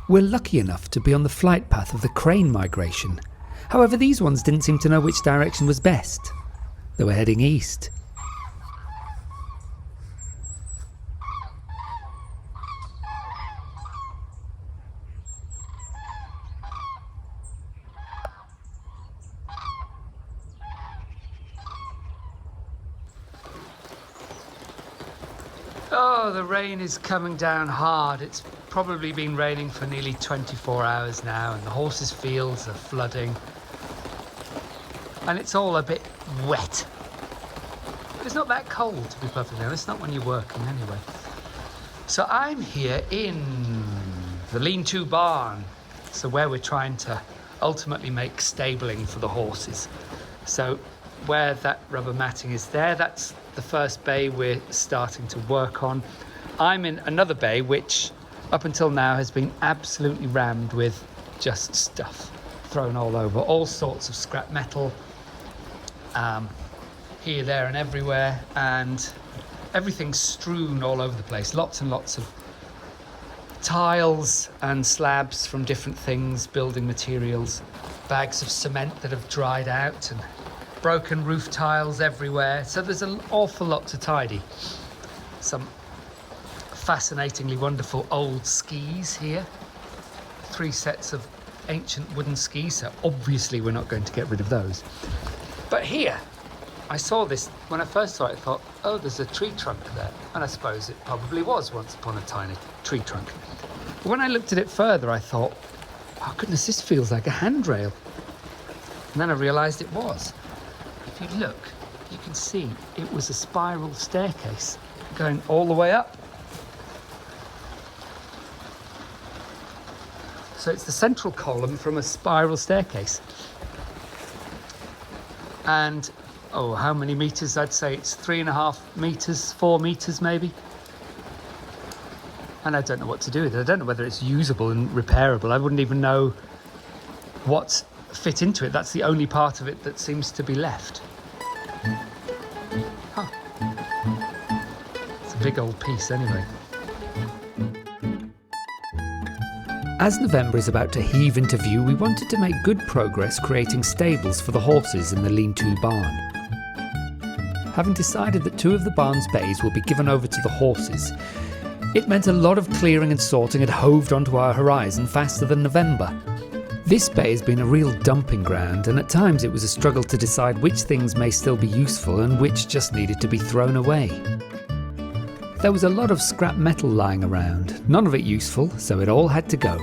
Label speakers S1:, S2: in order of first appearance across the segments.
S1: We're lucky enough to be on the flight path of the crane migration. However, these ones didn't seem to know which direction was best. They were heading east. Oh, the rain is coming down hard. It's probably been raining for nearly 24 hours now, and the horses' fields are flooding. And it's all a bit wet. But it's not that cold, to be perfectly honest, not when you're working anyway. So I'm here in the lean-to barn. So where we're trying to ultimately make stabling for the horses. So where that rubber matting is there, that's the first bay we're starting to work on. I'm in another bay which up until now has been absolutely rammed with just stuff thrown all over, all sorts of scrap metal, here, there and everywhere, and everything's strewn all over the place. Lots and lots of tiles and slabs from different things, building materials, bags of cement that have dried out, and broken roof tiles everywhere. So there's an awful lot to tidy. Some fascinatingly wonderful old skis here. 3 sets of ancient wooden skis, so obviously we're not going to get rid of those. But here, I saw this, when I first saw it, I thought, oh, there's a tree trunk there. And I suppose it probably was once upon a tiny tree trunk. But when I looked at it further, I thought, oh goodness, this feels like a handrail. And then I realised it was. If you look, you can see it was a spiral staircase going all the way up. So it's the central column from a spiral staircase. And, oh, how many metres? I'd say it's 3.5 metres, 4 metres maybe. And I don't know what to do with it. I don't know whether it's usable and repairable. I wouldn't even know what fit into it. That's the only part of it that seems to be left. Huh. It's a big old piece anyway. As November is about to heave into view, we wanted to make good progress creating stables for the horses in the lean-to barn. Having decided that 2 of the barn's bays will be given over to the horses, it meant a lot of clearing and sorting had hoved onto our horizon faster than November. This bay has been a real dumping ground, and at times it was a struggle to decide which things may still be useful and which just needed to be thrown away. There was a lot of scrap metal lying around, none of it useful, so it all had to go.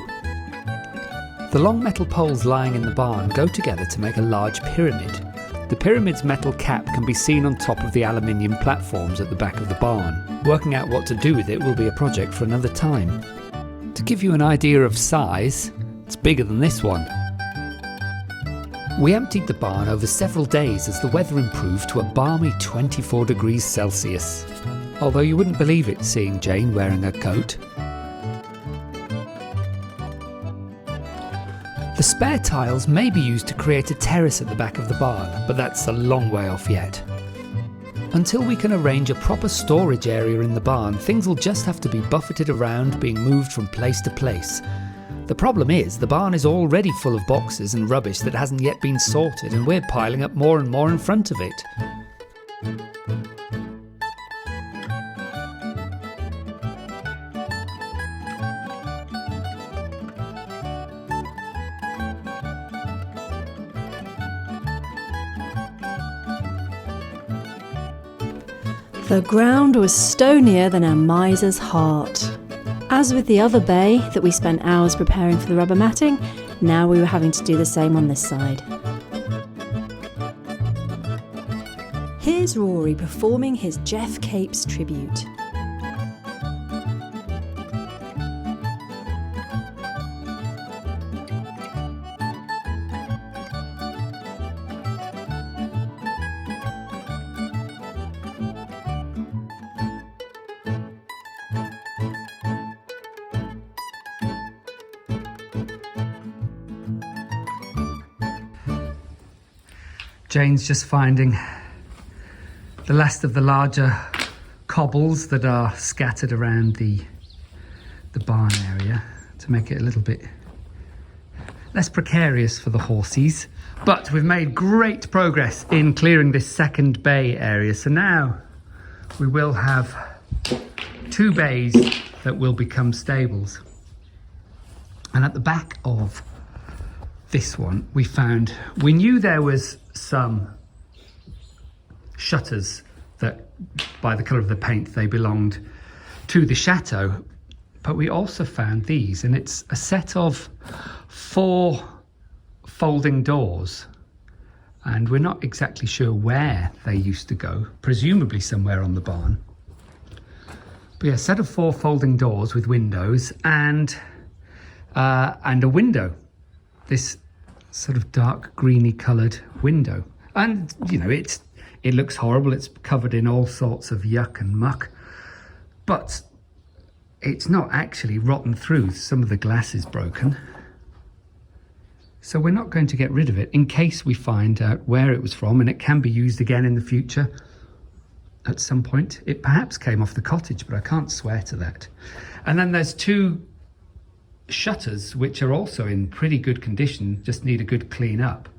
S1: The long metal poles lying in the barn go together to make a large pyramid. The pyramid's metal cap can be seen on top of the aluminium platforms at the back of the barn. Working out what to do with it will be a project for another time. To give you an idea of size, it's bigger than this one. We emptied the barn over several days as the weather improved to a balmy 24 degrees Celsius. Although you wouldn't believe it seeing Jane wearing her coat. The spare tiles may be used to create a terrace at the back of the barn, but that's a long way off yet. Until we can arrange a proper storage area in the barn, things will just have to be buffeted around, being moved from place to place. The problem is, the barn is already full of boxes and rubbish that hasn't yet been sorted, and we're piling up more and more in front of it.
S2: The ground was stonier than a miser's heart. As with the other bay that we spent hours preparing for the rubber matting, now we were having to do the same on this side. Here's Rory performing his Jeff Capes tribute.
S1: Jane's just finding the last of the larger cobbles that are scattered around the barn area. to make it a little bit less precarious for the horses. But we've made great progress in clearing this second bay area. So now we will have 2 bays that will become stables. And at the back of this one, we knew there was some shutters that, by the colour of the paint, they belonged to the chateau. But we also found these, and it's a set of 4 folding doors. And we're not exactly sure where they used to go, presumably somewhere on the barn. But yeah, a set of 4 folding doors with windows and a window. This sort of dark greeny coloured window. And, you know, it looks horrible. It's covered in all sorts of yuck and muck. But it's not actually rotten through. Some of the glass is broken. So we're not going to get rid of it in case we find out where it was from, and it can be used again in the future at some point. It perhaps came off the cottage, but I can't swear to that. And then there's 2 shutters, which are also in pretty good condition, just need a good clean up.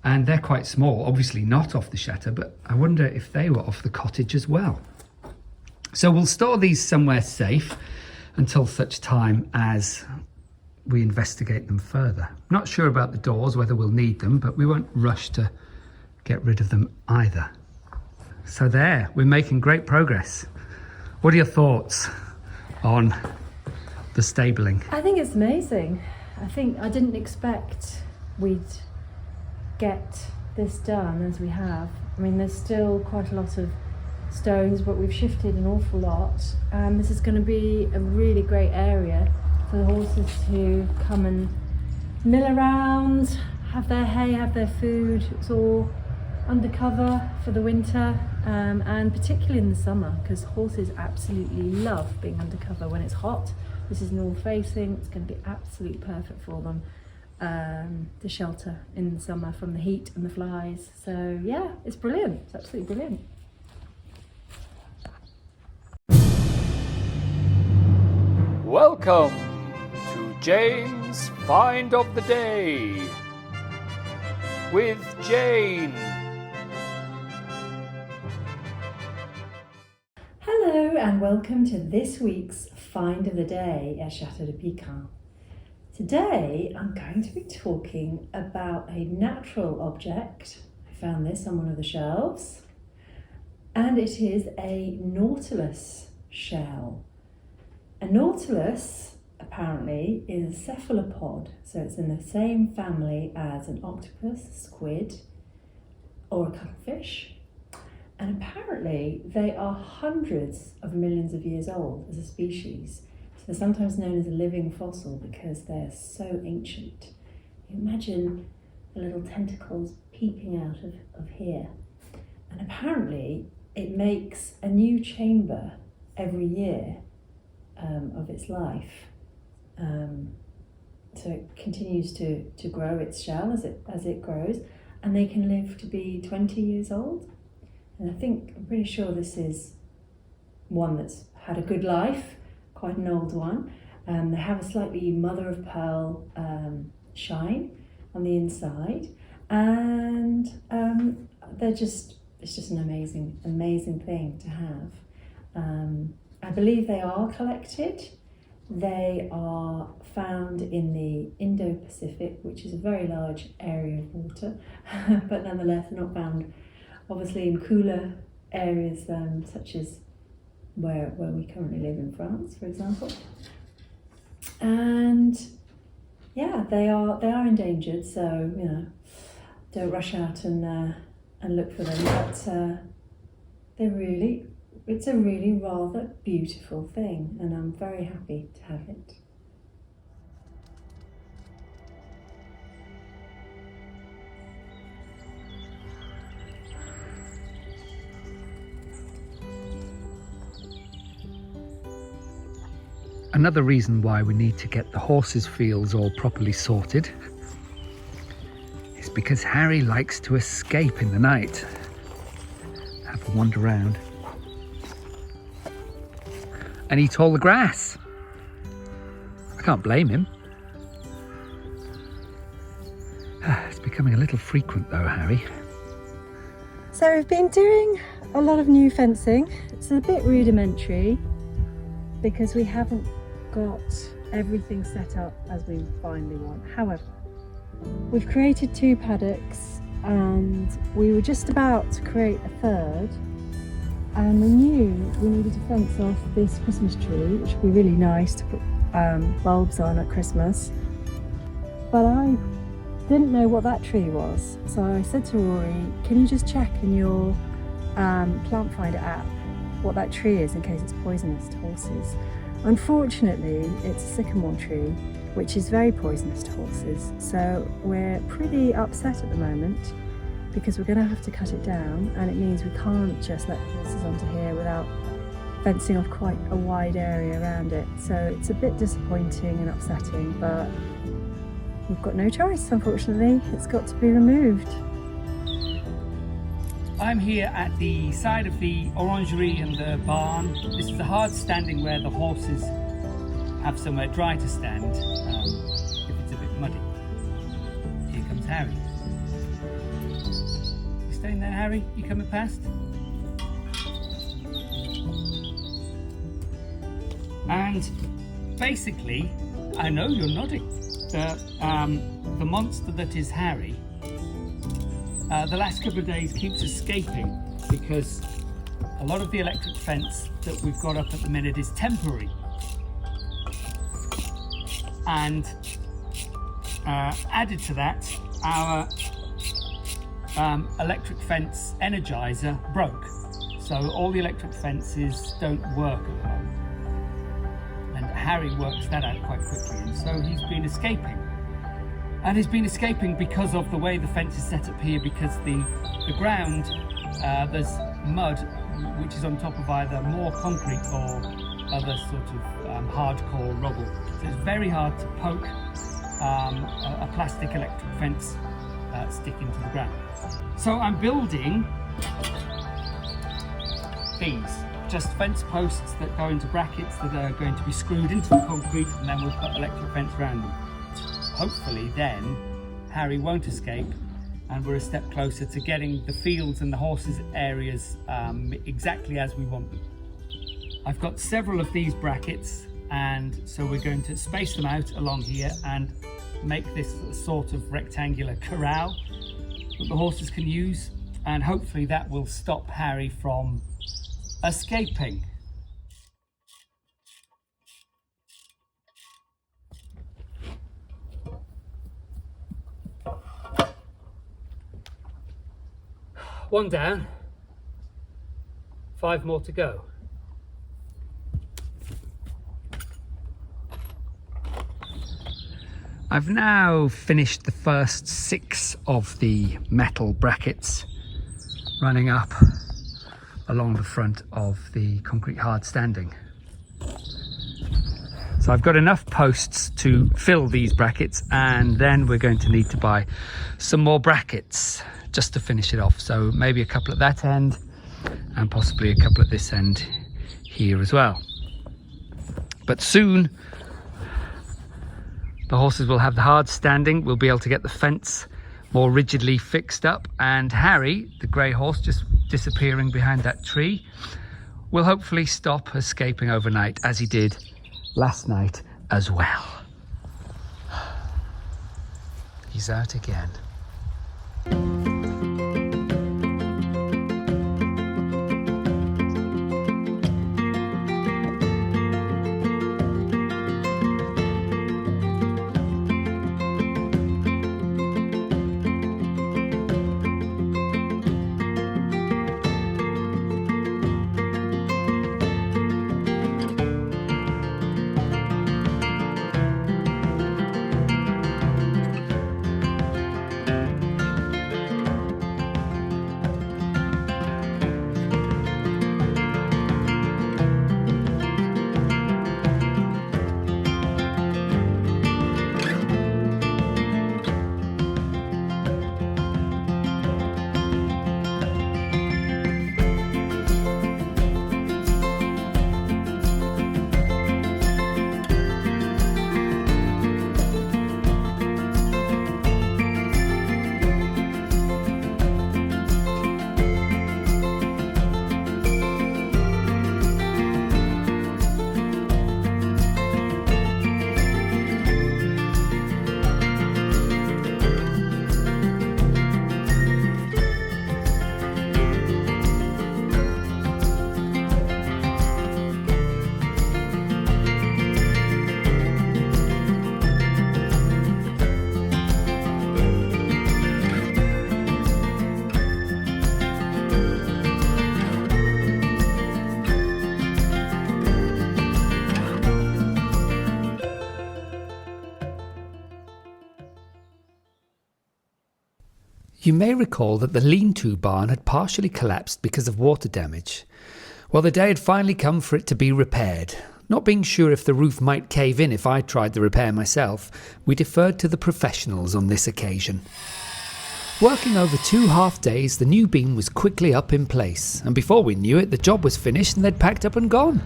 S1: And they're quite small, obviously not off the chateau, but I wonder if they were off the cottage as well. So we'll store these somewhere safe until such time as we investigate them further. Not sure about the doors, whether we'll need them, but we won't rush to get rid of them either. So there, we're making great progress. What are your thoughts on the stabling?
S2: I think it's amazing. I didn't expect we'd get this done as we have. I mean, there's still quite a lot of stones, but we've shifted an awful lot. And this is going to be a really great area for the horses to come and mill around, have their hay, have their food. It's all undercover for the winter, and particularly in the summer, because horses absolutely love being undercover when it's hot. This is north facing. It's going to be absolutely perfect for them to shelter in the summer from the heat and the flies. So yeah, it's brilliant. It's absolutely brilliant.
S1: Welcome to Jane's Find of the Day with Jane.
S2: Hello and welcome to this week's Find of the Day at Chateau de Pican. Today I'm going to be talking about a natural object. I found this on one of the shelves, and it is a nautilus shell. A nautilus apparently is a cephalopod, so it's in the same family as an octopus, squid, or a cuttlefish. And apparently they are hundreds of millions of years old as a species. So they're sometimes known as a living fossil because they're so ancient. You imagine the little tentacles peeping out of here. And apparently it makes a new chamber every year of its life. So it continues to grow its shell as it grows, and they can live to be 20 years old. And I'm pretty sure this is one that's had a good life, quite an old one. They have a slightly mother of pearl shine on the inside, and it's just an amazing thing to have. I believe they are collected. They are found in the Indo-Pacific, which is a very large area of water, but nonetheless they're not found obviously in cooler areas such as where we currently live in France, for example. And yeah, they are endangered, so don't rush out and look for them. But it's a really rather beautiful thing, and I'm very happy to have it.
S1: Another reason why we need to get the horses' fields all properly sorted is because Harry likes to escape in the night, have a wander around, and eat all the grass. I can't blame him. It's becoming a little frequent though, Harry.
S2: So we've been doing a lot of new fencing. It's a bit rudimentary because we haven't got everything set up as we finally want. However, we've created 2 paddocks and we were just about to create a 3rd, and we knew we needed to fence off this Christmas tree, which would be really nice to put bulbs on at Christmas. But I didn't know what that tree was, so I said to Rory, can you just check in your plant finder app what that tree is in case it's poisonous to horses. Unfortunately, it's a sycamore tree which is very poisonous to horses, so we're pretty upset at the moment because we're going to have to cut it down, and it means we can't just let horses onto here without fencing off quite a wide area around it. So it's a bit disappointing and upsetting, but we've got no choice, unfortunately. It's got to be removed.
S1: I'm here at the side of the orangery and the barn. This is a hard standing where the horses have somewhere dry to stand if it's a bit muddy. Here comes Harry. You staying there, Harry? You coming past? And basically, I know you're nodding. The monster that is Harry, the last couple of days keeps escaping because a lot of the electric fence that we've got up at the minute is temporary. And added to that, our electric fence energizer broke. So all the electric fences don't work at the moment. And Harry works that out quite quickly, and so he's been escaping. And he's been escaping because of the way the fence is set up here, because the ground, there's mud which is on top of either more concrete or other sort of hardcore rubble. So it's very hard to poke a plastic electric fence stick into the ground. So I'm building these, just fence posts that go into brackets that are going to be screwed into the concrete, and then we'll put electric fence around them. Hopefully then Harry won't escape and we're a step closer to getting the fields and the horses areas exactly as we want them. I've got several of these brackets, and so we're going to space them out along here and make this sort of rectangular corral that the horses can use, and hopefully that will stop Harry from escaping. One down, 5 more to go. I've now finished the first 6 of the metal brackets running up along the front of the concrete hard standing. So I've got enough posts to fill these brackets, and then we're going to need to buy some more brackets just to finish it off. So maybe a couple at that end and possibly a couple at this end here as well. But soon the horses will have the hard standing, we'll be able to get the fence more rigidly fixed up, and Harry, the grey horse just disappearing behind that tree, will hopefully stop escaping overnight as he did last night as well. He's out again. You may recall that the lean-to barn had partially collapsed because of water damage. Well, the day had finally come for it to be repaired. Not being sure if the roof might cave in if I tried the repair myself, we deferred to the professionals on this occasion. Working over 2 half days, the new beam was quickly up in place, and before we knew it, the job was finished and they'd packed up and gone.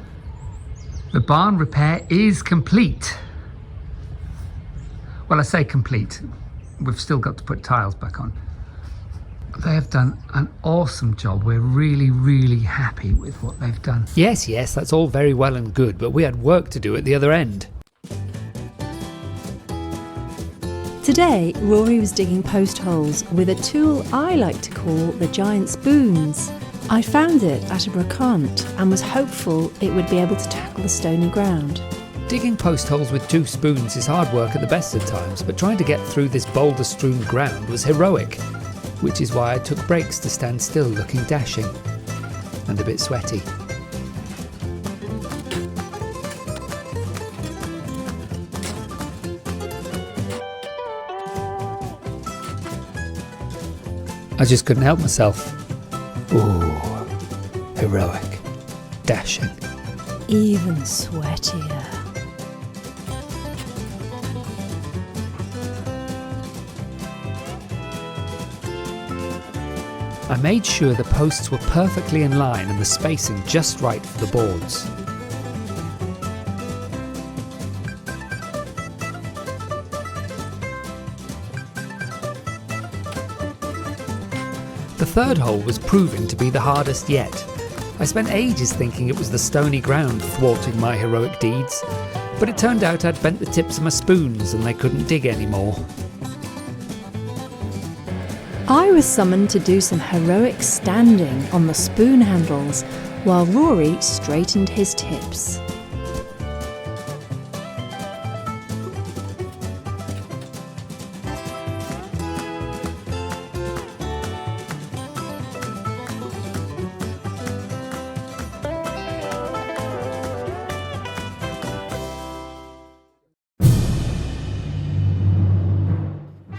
S1: The barn repair is complete. Well, I say complete. We've still got to put tiles back on. They have done an awesome job. We're really, really happy with what they've done. Yes, that's all very well and good, but we had work to do at the other end.
S2: Today, Rory was digging post holes with a tool I like to call the giant spoons. I found it at a brocante and was hopeful it would be able to tackle the stony ground.
S1: Digging post holes with 2 spoons is hard work at the best of times, but trying to get through this boulder-strewn ground was heroic, which is why I took breaks to stand still looking dashing and a bit sweaty. I just couldn't help myself. Ooh, heroic, dashing.
S2: Even sweatier.
S1: I made sure the posts were perfectly in line and the spacing just right for the boards. The third hole was proving to be the hardest yet. I spent ages thinking it was the stony ground thwarting my heroic deeds, but it turned out I'd bent the tips of my spoons and they couldn't dig anymore.
S2: I was summoned to do some heroic standing on the spoon handles while Rory straightened his tips.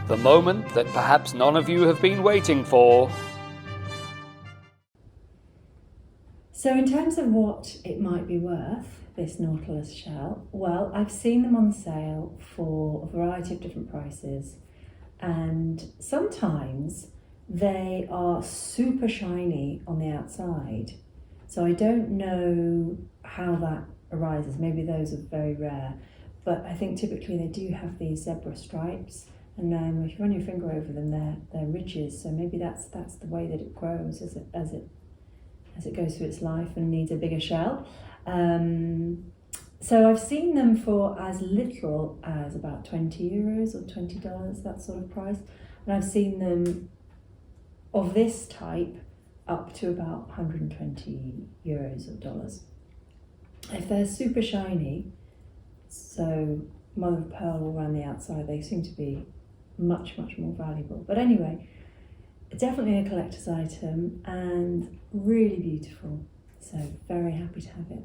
S1: The moment that perhaps none of you have been waiting for.
S2: So in terms of what it might be worth, this Nautilus shell, well, I've seen them on sale for a variety of different prices, and sometimes they are super shiny on the outside. So I don't know how that arises. Maybe those are very rare, but I think typically they do have these zebra stripes. And if you run your finger over them, they're ridges. So maybe that's the way that it grows as it goes through its life and needs a bigger shell. So I've seen them for as little as about €20 or $20, that sort of price. And I've seen them of this type up to about €120 or dollars. If they're super shiny, so mother of pearl all around the outside, they seem to be much more valuable. But anyway, definitely a collector's item and really beautiful. So very happy to have it.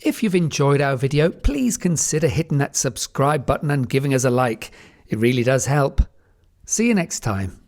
S1: If you've enjoyed our video, please consider hitting that subscribe button and giving us a like. It really does help. See you next time.